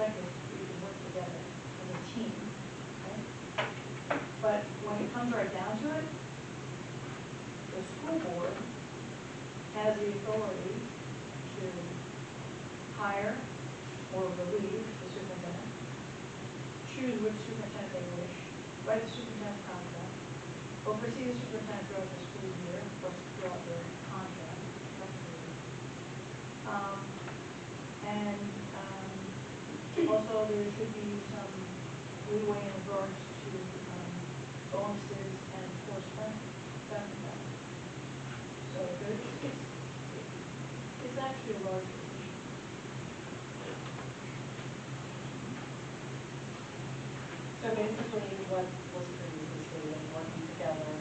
perspective, we can work together as a team, right? But when it comes right down to it, the school board has the authority to hire or relieve the superintendent, choose which superintendent they wish, write the superintendent's contract, oversee the superintendent throughout the school year, or throughout their contract. Also there should be some leeway in regards to bonuses and forced benefits. So it's actually a large position. So basically what was previously stated, working together,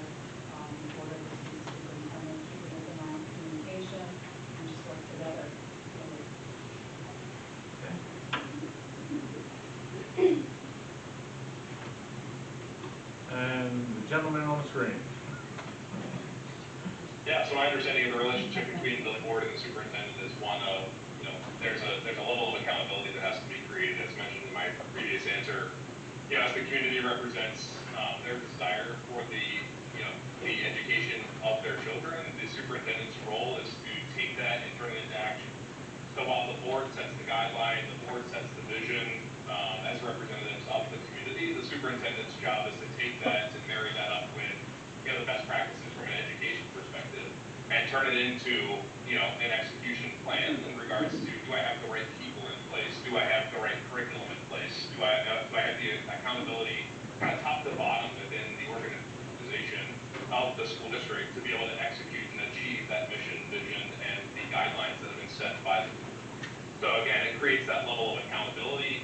board of the superintendent, keeping an eye on communication, and just work together. And the gentleman on the screen. Yeah, so my understanding of the relationship between the board and the superintendent is one of, there's a level of accountability that has to be created, as mentioned in my previous answer. As the community represents their desire for the education of their children, the superintendent's role is to take that and turn it into action. So while the board sets the guideline, the board sets the vision, as representatives of the community, the superintendent's job is to take that and marry that up with the best practices from an education perspective and turn it into an execution plan in regards to, do I have the right people in place? Do I have the right curriculum in place? Do I have the accountability kind of top to bottom within the organization of the school district to be able to execute and achieve that mission, vision, and the guidelines that have been set by the board? So again, it creates that level of accountability,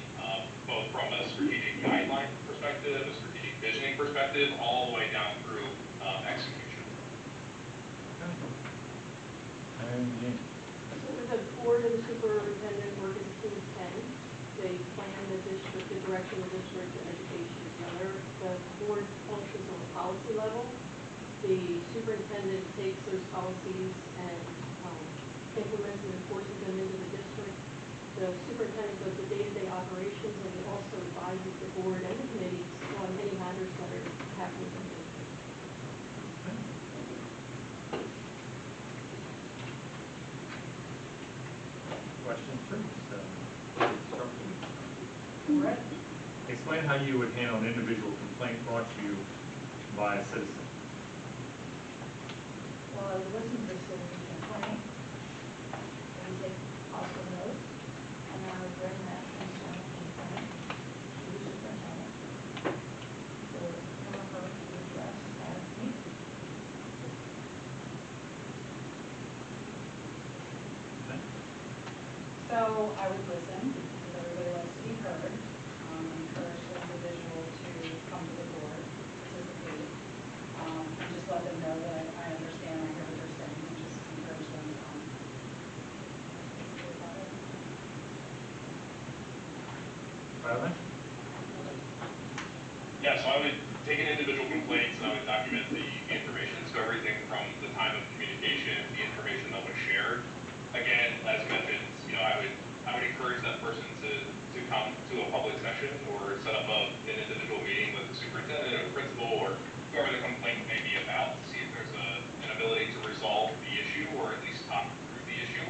both from a strategic guideline perspective, a strategic visioning perspective, all the way down through execution. So the board and the superintendent work as a team of 10. They plan the district, the direction of the district and education together. The board functions on a policy level. The superintendent takes those policies and implements and enforces them into the district. The superintendent does the day-to-day operations, and he also advises the board and the committees on any matters that are happening in the district. Questions? Right. Explain how you would handle an individual complaint brought to you by a citizen. Well, I would listen to the citizen's complaint, and take possible notes, and I would bring that concern complaint to the superintendent for him or her to address as needed. So I would listen, because everybody likes to be heard, encourage the individual to come to the board, participate, and just let them know that I understand, I hear what they're saying, and just encourage them to come. Tyler? Yeah, so I would take an individual complaint and I would document the information. So everything from the time of communication, the information that was shared. Again, as mentioned, I would encourage that person to come to a public session or set up an individual meeting with the superintendent or the principal or whoever the complaint may be about to see if there's an ability to resolve the issue or at least talk through the issue.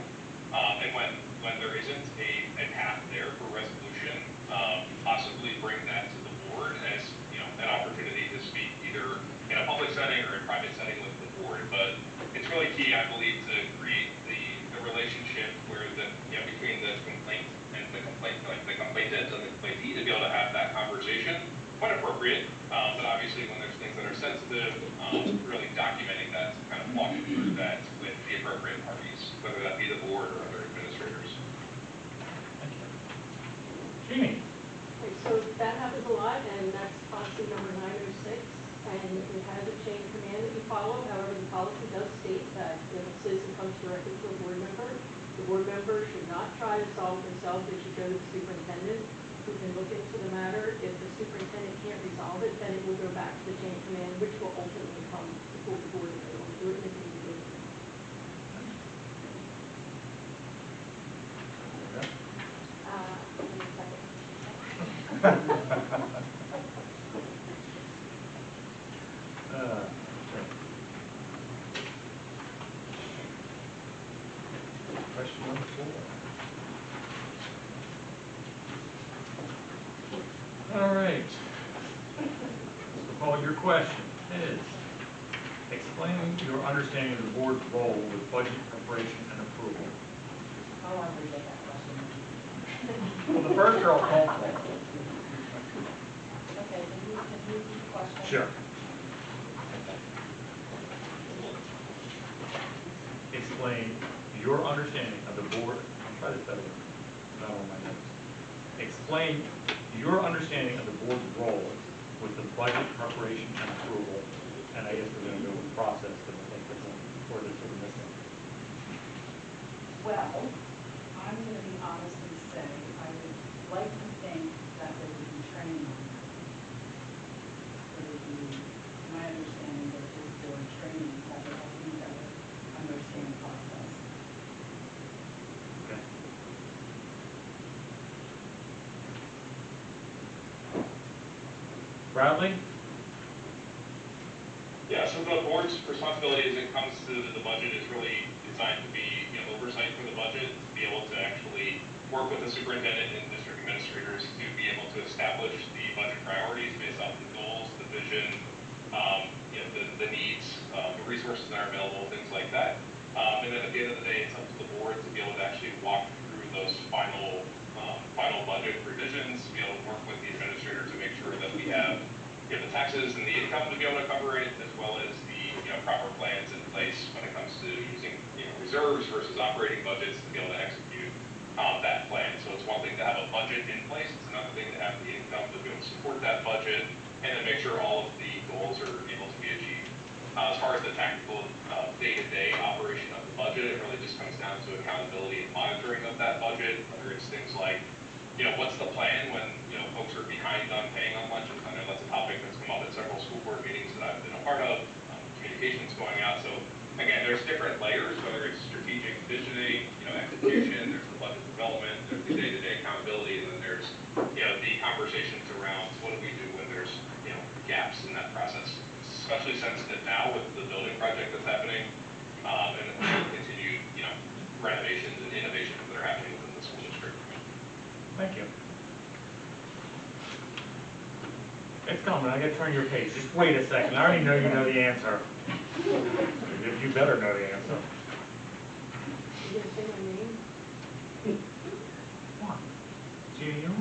And when there isn't a path there for resolution, possibly bring that to the board as an opportunity to speak either in a public setting or in private setting with the board. But it's really key, I believe, to create the relationship where between the complaint and the complainant and the complaintee to be able to have that conversation when appropriate. But obviously when there's things that are sensitive, really documenting that, kind of walking through that with the appropriate parties, whether that be the board or other administrators. Thank you. Jeannie? Okay, so that happens a lot, and that's policy number 906, and it has a chain of command that you follow. However, the policy does state that if a citizen comes directly to a board member, the board member should not try to solve it themselves. They should go to the superintendent, who can look into the matter. If the superintendent can't resolve it, then it will go back to the chain of command, which will ultimately come before the board if they want to do it, and if they need to do it. Give me a second. Question number 4. All right. Paul, your question is, explain your understanding of the board's role with budget preparation and approval. I want to repeat that question. Well, the first are all helpful. Okay, can you repeat the question? Sure. Explain your understanding of the board, I'll try this better, not on my notes. Explain your understanding of the board's role with the budget preparation and approval, and I guess we're going to go with process, because I think that's where this sort of missing. Well, I'm going to be honest and say, I would like to think that there would be training on that. There would be, my understanding that there would be training that would help me better understand the process. Okay. Bradley? Yeah, so the board's responsibility as it comes to the budget is really designed to be, oversight for the budget, to be able to actually work with the superintendent and district administrators to be able to establish the budget priorities based off the goals, the vision, the needs, the resources that are available, things like that. And then at the end of the day, it's up to the board to be able to actually walk through those final budget revisions, to be able to work with the administrator to make sure that we have the taxes and the income to be able to cover it, as well as the proper plans in place when it comes to using reserves versus operating budgets to be able to execute that plan. So it's one thing to have a budget in place, it's another thing to have the income to be able to support that budget, and then make sure all of the goals are able to be achieved. As far as the tactical day-to-day operation of the budget, it really just comes down to accountability and monitoring of that budget, whether it's things like what's the plan when, folks are behind on paying on lunches? I know that's a topic that's come up at several school board meetings that I've been a part of, communications going out. So again, there's different layers, whether it's strategic visioning, execution, there's the budget development, there's the day-to-day accountability, and then there's, the conversations around what do we do when there's, gaps in that process. It's especially sensitive now with the building project that's happening, and the continued, renovations and innovations that are happening within the school district. Thank you. It's coming, I gotta turn your page. Just wait a second. I already know you know the answer. You better know the answer. You gonna say my name? Come on. Gina, you?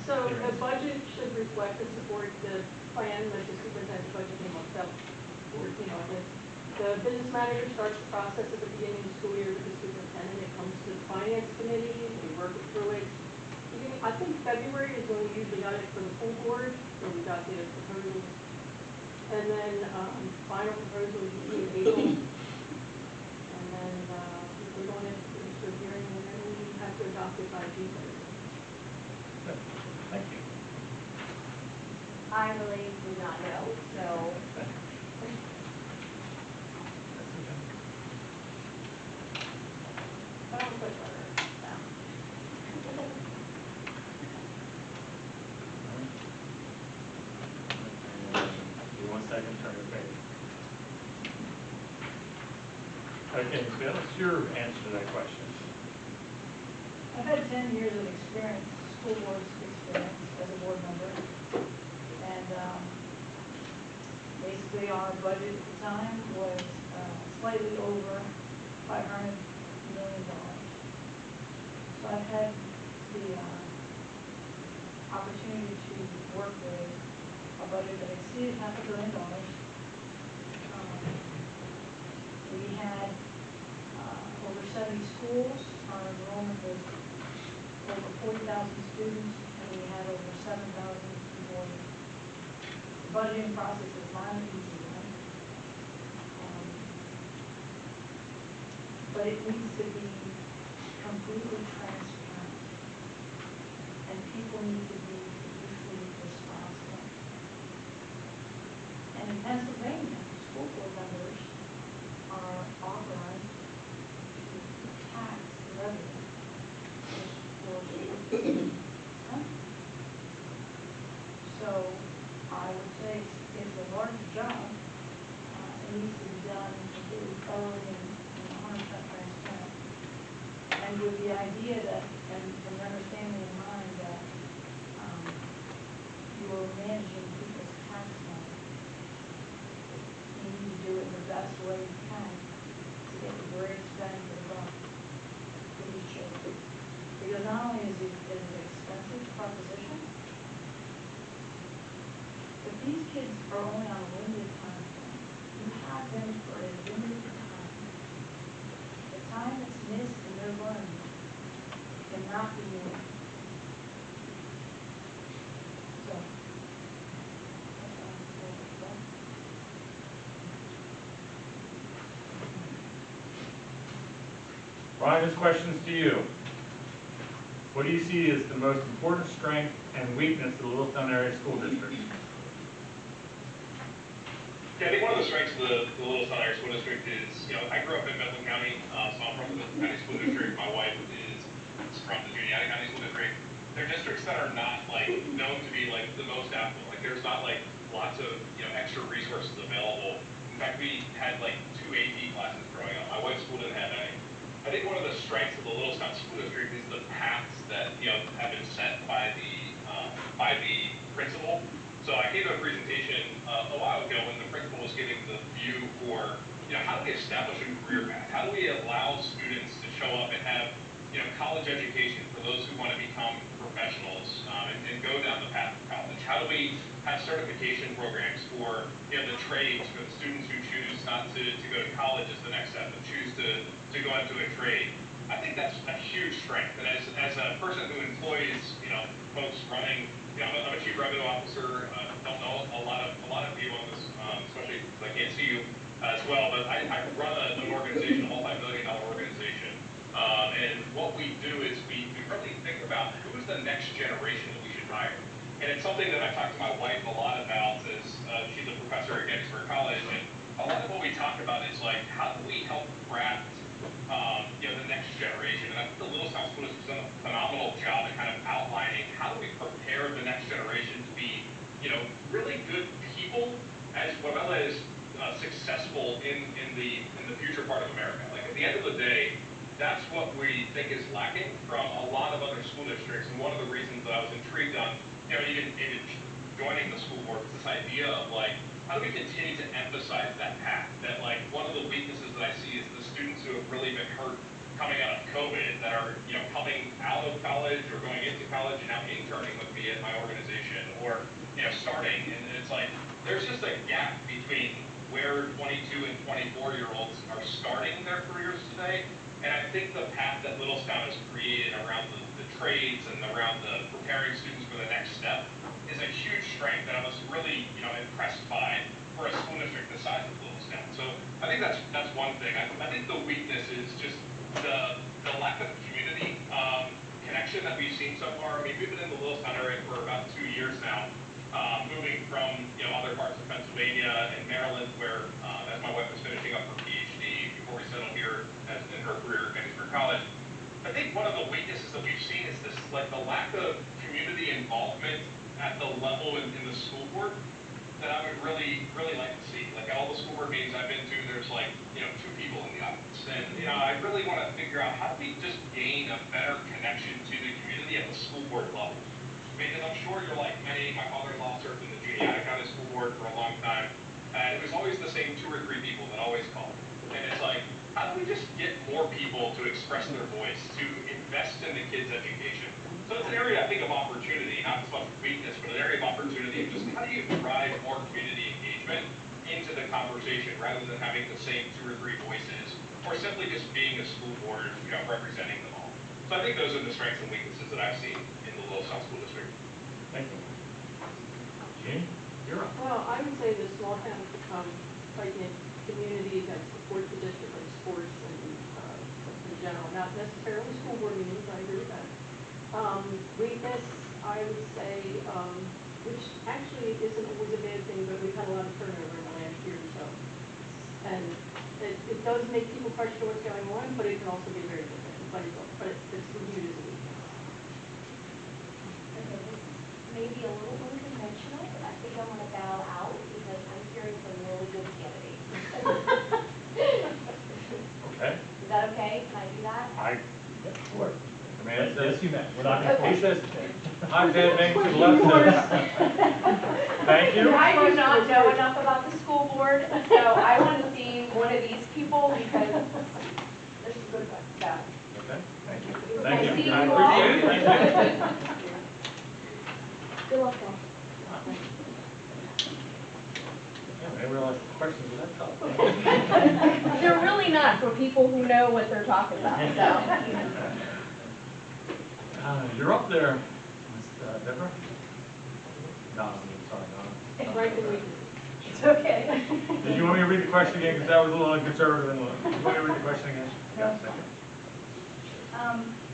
So the budget should reflect and support the plan that the superintendent's budget came up with. The business manager starts the process at the beginning of the school year with the superintendent. It comes to the finance committee, we work through it. I think February is when we usually got it for the full board, when we got the proposals. And then final proposal is usually in April. And then we're going into the hearing, and then we have to adopt it by June 30th. Good. Thank you. I really do not know, so. That's okay. But I'll put it down. You 1 second, turn your page. Okay, Bill, what's your answer to that question? I've had 10 years of experience, school board experience as a board member. And basically our budget at the time was slightly over $500 million. So I've had the opportunity to work with a budget that exceeded $500 million. We had over 70 schools. Our enrollment was over 40,000 students, and we had over 7,000 employees. The budgeting process is not an easy one, but it needs to be completely transparent, and people need to be fiscally responsible. And in Pennsylvania, school board members are authorized to tax revenue for schools. Huh? to thoroughly and 100% transparent. And with the idea that, and the understanding in mind that you're managing people's tax money, you need to do it in the best way you can to get the greatest bang for the buck for these children. Because not only is it an expensive proposition, but these kids are only on a limited time frame. You have them for a limited time. The time that's missed in their learning cannot be more. So, that's all I'm saying. Brian, this question's to you. What do you see as the most important strength and weakness of the Littlestown Area School District? Yeah, I think one of the strengths of the Littlestown Area School District is, I grew up in Bentham County, so I'm from the Bentham County School District. My wife is from the Juniata County School District. They're districts that are not known to be the most affluent. There's not lots of extra resources available. In fact, we had 2 AP classes growing up. My wife's school didn't have any. I think one of the strengths of the Littlestown School District is the paths that have been set by the principal. So I gave a presentation a while ago when the principal was giving the view for how do we establish a career path? How do we allow students to show up and have college education for those who want to become professionals and go down the path of college? How do we have certification programs for the trades, for the students who choose not to go to college as the next step, but choose to go into a trade? I think that's a huge strength. And as a person who employs folks running, I'm a chief revenue officer. Don't know a lot of you on this, especially because I can't see you as well. But I run an organization, a multi-million-dollar organization. And what we do is we really think about who's the next generation that we should hire. And it's something that I talk to my wife a lot about as she's a professor at Gettysburg College. And a lot of what we talk about is how do we help craft the next generation. And I think the Littlestown School District has done a phenomenal job at kind of outlining how do we prepare the next generation to be really good people as well as successful in the future part of America. At the end of the day, that's what we think is lacking from a lot of other school districts. And one of the reasons that I was intrigued on, even joining the school board was this idea of how do we continue to emphasize that path? That one of the weaknesses that I see is the students who have really been hurt coming out of COVID that are coming out of college or going into college and now interning with me at my organization or starting, and it's there's just a gap between where 22 and 24-year-olds are starting their careers today. And I think the path that Littlestown has created around the trades and around the preparing students for the next step is a huge strength that I was really impressed by for a school district the size of Littlestown. So I think that's one thing. I think the weakness is just the lack of community connection that we've seen so far. I mean, we've been in the Littlestown area for about 2 years now, moving from other parts of Pennsylvania and Maryland, where as my wife was finishing up her PhD before we settled here in her career at Gettysburg College. I think one of the weaknesses that we've seen is this the lack of community involvement at the level in the school board that I would really like to see. At all the school board meetings I've been to, there's 2 people in the audience. And I really want to figure out how do we just gain a better connection to the community at the school board level. Because I'm sure you're like many. My father-in-law served in the Juniata County School Board for a long time. And it was always the same 2 or 3 people that always called. And it's how do we just get more people to express their voice, to invest in the kids' education? So it's an area, I think, of opportunity, not so much weakness, but an area of opportunity of just how do you drive more community engagement into the conversation rather than having the same 2 or 3 voices, or simply just being a school board, representing them all. So I think those are the strengths and weaknesses that I've seen in the Littlestown School District. Thank you. Jean, you're up. Well, I would say the small town, tight-knit community that supports the district, like sports and in general, not necessarily school board meetings, I agree with that. Weakness, I would say, which actually isn't always a bad thing, but we've had a lot of turnover in the last year or so. And it does make people question what's going on, but it can also be very good. But it's viewed as a weakness. Okay, maybe a little unconventional, but I think I'm going to bow out because I'm hearing some really good candidates. Sure. The man says, Yes, you may. We're not going to he force says, it. I'm bad name to the left says. Thank you. I do not know enough about the school board, so I want to see one of these people because there's some good about it. Okay, thank you. Nice Thank seeing you. you I all. appreciate it. Thank you. Good luck, Paul. Yeah, I didn't realize the questions were that tough. They're really not for people who know what they're talking about, so. You're up there, Ms. Deborah? No, I'm sorry, no. Right the way. It's okay. Did you want me to read the question again, because that was a little unconservative and did you want me to read the question again? Yeah, thank you.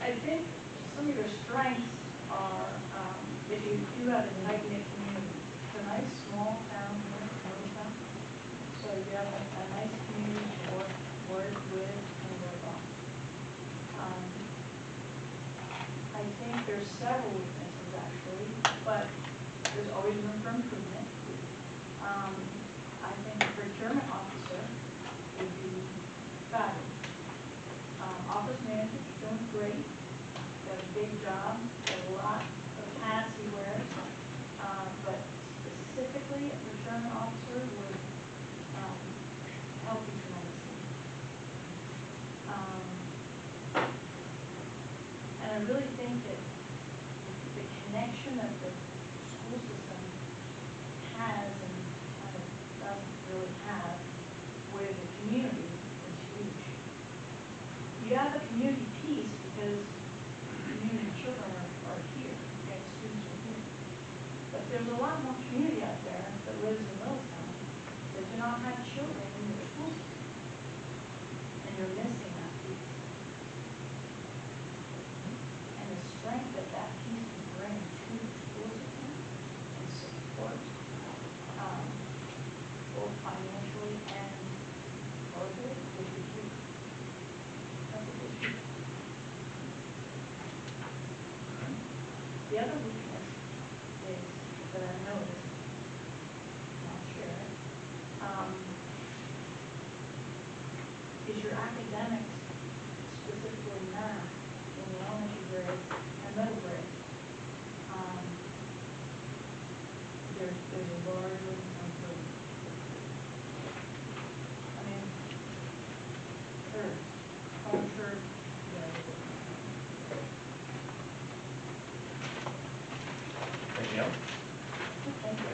I think some of your strengths are, if you do have a tight-knit community. It's a nice small town here in Littlestown. So you have a nice community to work with and work on. I think there's several weaknesses actually, but there's always room for improvement. I think the procurement officer would be fabulous. Office manager's doing great, got a big job, got a lot of hats he wears, but specifically a procurement officer would help you tremendously. And I really think that the connection that the school system has and kind of doesn't really have with the community is huge. You have a community piece because community children are here, okay, students are here. But there's a lot more community out there that lives in Littlestown that do not have children in their school system. And you're missing that piece. And the strength that that piece can bring to the school system and support, both financially and verbally, would be huge. That's a big piece. The other weakness is that I noticed, and I'll share it, is your academics, specifically math, in the elementary grades and middle grades. There's a large room for improvement. I mean, I'm sure, Anything else? thank you.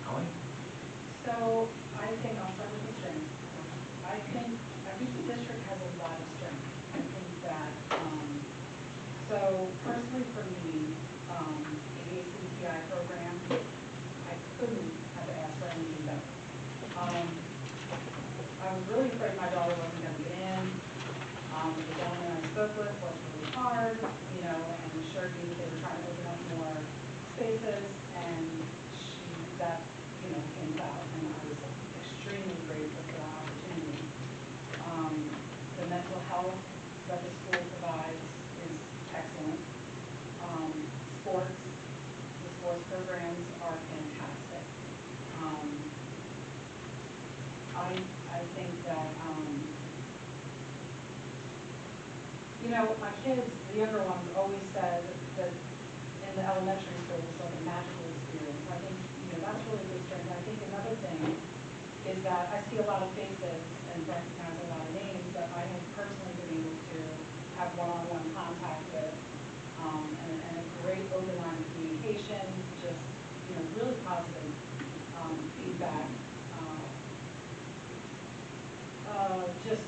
Colleen? So I think I'll start with the strengths. I think the district has a lot of strength. I think that, so personally for me, the ACCI program, I couldn't have asked for anything better. I was really afraid my daughter wasn't going to get in. The gentleman I spoke with worked really hard, and assured me that they were trying to open up more spaces, and that came about, and I was extremely grateful for that opportunity. The mental health that the school provides is excellent. The sports programs are fantastic. I think that, my kids, the younger ones, always said that in the elementary school it's like a magical experience. I think, that's really a good strength. I think another thing is that I see a lot of faces and recognize a lot of names that I have personally been able to have one-on-one contact with, and a great open line of communication, just, really positive feedback. Just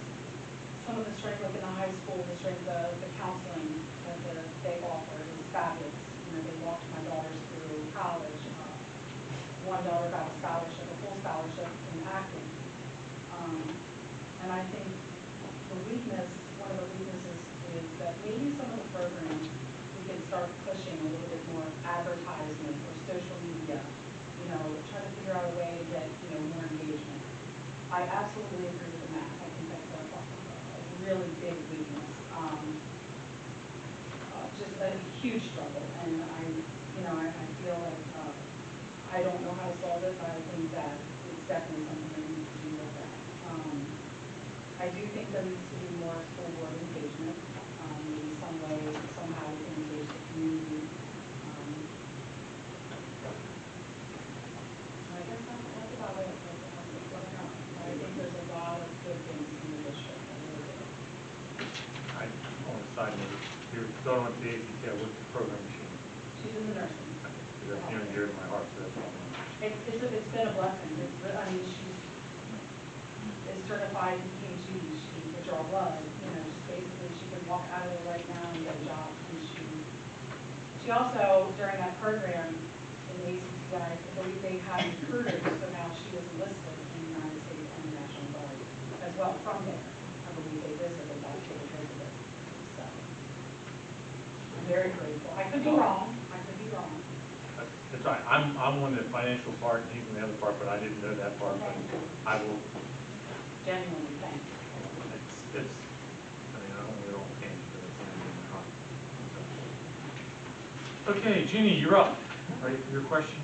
some of the strength, like in the high school, the strength of the counseling that they offer is fabulous. They walked my daughters through college. One daughter got a scholarship, a full scholarship in acting. And I think one of the weaknesses is that maybe some of the programs we can start pushing a little bit more advertisement or social media, try to figure out a way to get, more engagement. I absolutely agree with the math. I think that's a really big weakness. Just a huge struggle, and I feel like I don't know how to solve it, but I think that it's definitely something that we need to do with that. I do think there needs to be more school board engagement, maybe some way, somehow we can engage the community. I guess that's about it. I think there's a lot of good things in the district. I really do. On a side note, you're going on to the ACT, what's the program machine? She's in the nursing. That's near and dear to my heart, so that's all. It's been a blessing. I mean, she's is certified in PhD, she can draw blood, you know, just basically she can walk out of there right now and get a job. And she also, during that program in the ACCI, I believe they had recruiters, so now she was enlisted in the United States and the National Guard as well from there. I believe they visited, that's where they visited. So, I'm very grateful. I could be wrong, That's right, I'm on the financial part, and he's on the other part, but I didn't know that part, but I will, genuinely thankful. it's, I mean, I don't really don't change, but it's in my heart. So. Okay, Jeannie, you're up. Ready for your question?